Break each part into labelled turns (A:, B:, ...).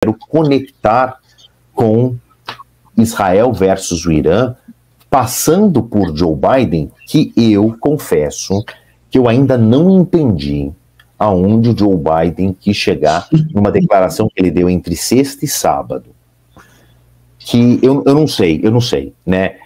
A: quero conectar com Israel versus o Irã, passando por Joe Biden, que eu confesso que eu ainda não entendi aonde o Joe Biden quis chegar numa declaração que ele deu entre sexta e sábado. Que eu não sei, né?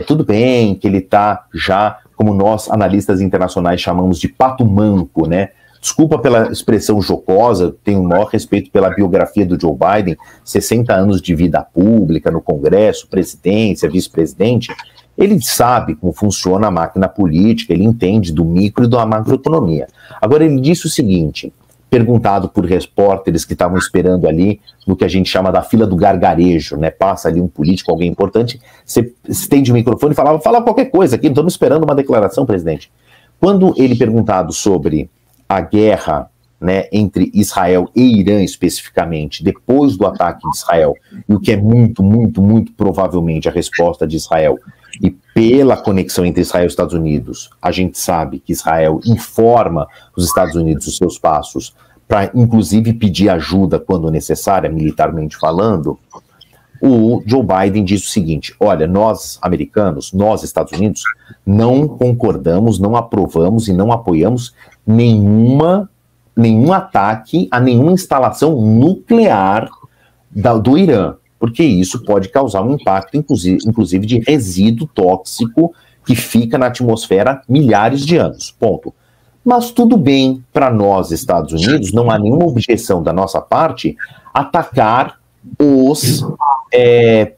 A: Tudo bem que ele está já, como nós analistas internacionais chamamos de pato manco, né? Desculpa pela expressão jocosa, tenho o maior respeito pela biografia do Joe Biden, 60 anos de vida pública no Congresso, presidência, vice-presidente. Ele sabe como funciona a máquina política, ele entende do micro e da macroeconomia. Agora, ele disse o seguinte, perguntado por repórteres que estavam esperando ali no que a gente chama da fila do gargarejo, né? Passa ali um político, alguém importante, você estende o microfone e fala qualquer coisa aqui, não estamos esperando uma declaração, presidente. Quando ele perguntado sobre a guerra, né, entre Israel e Irã especificamente, depois do ataque de Israel, e o que é muito, muito, muito provavelmente a resposta de Israel, e pela conexão entre Israel e Estados Unidos, a gente sabe que Israel informa os Estados Unidos os seus passos para, inclusive, pedir ajuda quando necessária, militarmente falando. O Joe Biden diz o seguinte, olha, nós americanos, nós Estados Unidos, não concordamos, não aprovamos e não apoiamos nenhum ataque a nenhuma instalação nuclear do Irã, porque isso pode causar um impacto, inclusive de resíduo tóxico que fica na atmosfera milhares de anos, ponto. Mas tudo bem para nós, Estados Unidos, não há nenhuma objeção da nossa parte atacar os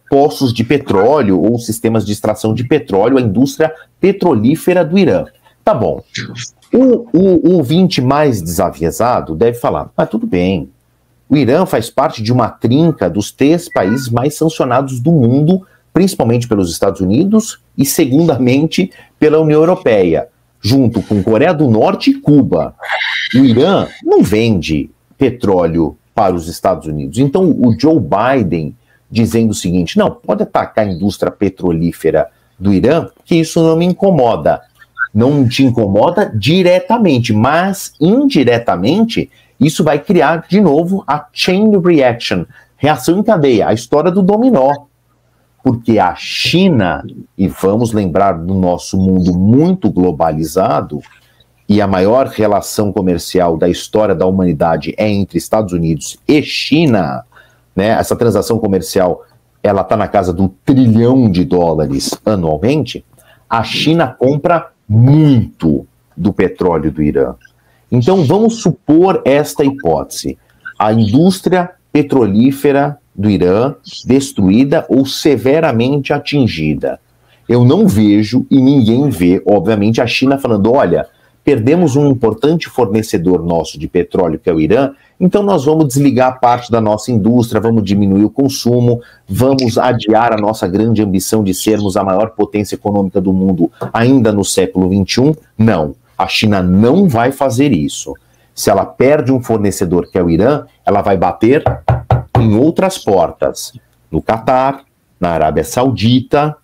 A: poços de petróleo ou sistemas de extração de petróleo, a indústria petrolífera do Irã. Tá bom. O ouvinte mais desaviesado deve falar, mas tudo bem, o Irã faz parte de uma trinca dos 3 países mais sancionados do mundo, principalmente pelos Estados Unidos e, segundamente, pela União Europeia, junto com Coreia do Norte e Cuba. O Irã não vende petróleo para os Estados Unidos. Então, o Joe Biden dizendo o seguinte, não, pode atacar a indústria petrolífera do Irã, que isso não me incomoda. Não te incomoda diretamente, mas indiretamente isso vai criar de novo a chain reaction, reação em cadeia, a história do dominó. Porque a China, e vamos lembrar do nosso mundo muito globalizado, e a maior relação comercial da história da humanidade é entre Estados Unidos e China, né? Essa transação comercial, ela está na casa do $1 trilhão anualmente. A China compra muito do petróleo do Irã. Então vamos supor esta hipótese. A indústria petrolífera do Irã destruída ou severamente atingida. Eu não vejo, e ninguém vê, obviamente, a China falando, olha, perdemos um importante fornecedor nosso de petróleo, que é o Irã, então nós vamos desligar parte da nossa indústria, vamos diminuir o consumo, vamos adiar a nossa grande ambição de sermos a maior potência econômica do mundo ainda no século XXI. Não, a China não vai fazer isso. Se ela perde um fornecedor, que é o Irã, ela vai bater em outras portas, no Catar, na Arábia Saudita,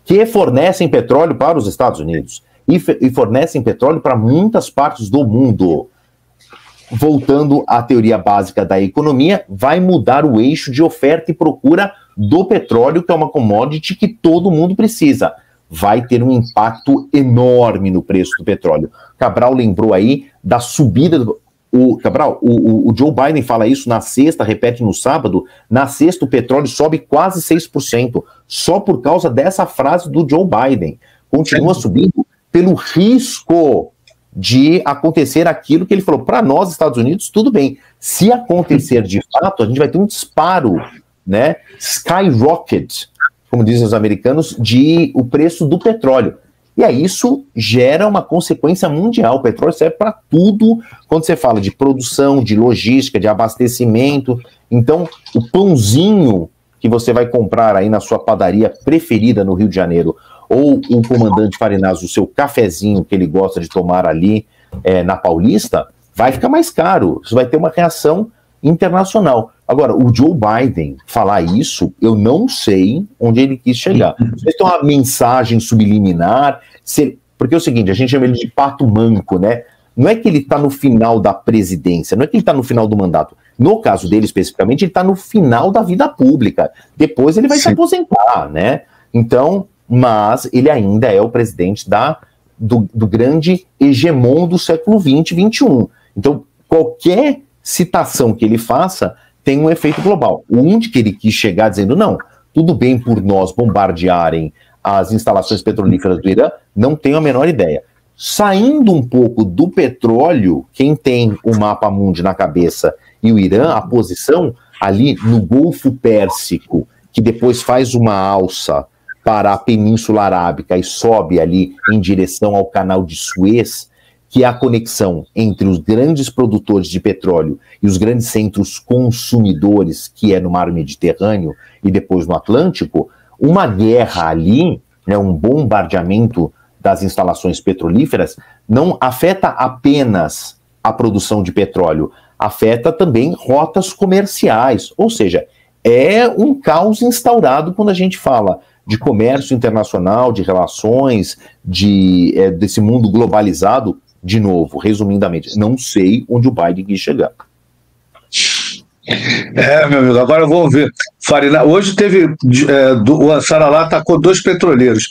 A: que fornecem petróleo para os Estados Unidos e fornecem petróleo para muitas partes do mundo. Voltando à teoria básica da economia, vai mudar o eixo de oferta e procura do petróleo, que é uma commodity que todo mundo precisa. Vai ter um impacto enorme no preço do petróleo. Cabral lembrou aí da subida do... Cabral, o Joe Biden fala isso na sexta, repete no sábado, na sexta o petróleo sobe quase 6%, só por causa dessa frase do Joe Biden. Continua subindo pelo risco de acontecer aquilo que ele falou. Para nós, Estados Unidos, tudo bem. Se acontecer de fato, a gente vai ter um disparo, né, skyrocket, como dizem os americanos, de o preço do petróleo. E aí isso gera uma consequência mundial. O petróleo serve para tudo quando você fala de produção, de logística, de abastecimento. Então, o pãozinho que você vai comprar aí na sua padaria preferida no Rio de Janeiro, ou o comandante Farinazzo, o seu cafezinho que ele gosta de tomar ali na Paulista, vai ficar mais caro. Isso vai ter uma reação internacional. Agora, o Joe Biden falar isso, eu não sei onde ele quis chegar. Vocês têm uma mensagem subliminar, porque é o seguinte, a gente chama ele de pato manco, né? não é que ele está no final da presidência, não é que ele está no final do mandato. No caso dele, especificamente, ele está no final da vida pública. Depois ele vai se aposentar, né? Então, mas ele ainda é o presidente do grande hegemon do século XX, XXI. Então, qualquer citação que ele faça tem um efeito global. Onde que ele quis chegar dizendo, não, tudo bem por nós bombardearem as instalações petrolíferas do Irã, não tenho a menor ideia. Saindo um pouco do petróleo, quem tem o mapa mundi na cabeça e o Irã, a posição ali no Golfo Pérsico, que depois faz uma alça para a Península Arábica e sobe ali em direção ao Canal de Suez, que é a conexão entre os grandes produtores de petróleo e os grandes centros consumidores, que é no Mar Mediterrâneo e depois no Atlântico, uma guerra ali, né, um bombardeamento das instalações petrolíferas, não afeta apenas a produção de petróleo, afeta também rotas comerciais, ou seja, é um caos instaurado quando a gente fala de comércio internacional, de relações, desse mundo globalizado. De novo, resumidamente, não sei onde o Biden quis chegar.
B: Meu amigo, agora vamos ver. Farina, hoje teve, o Ansarallah atacou 2 petroleiros.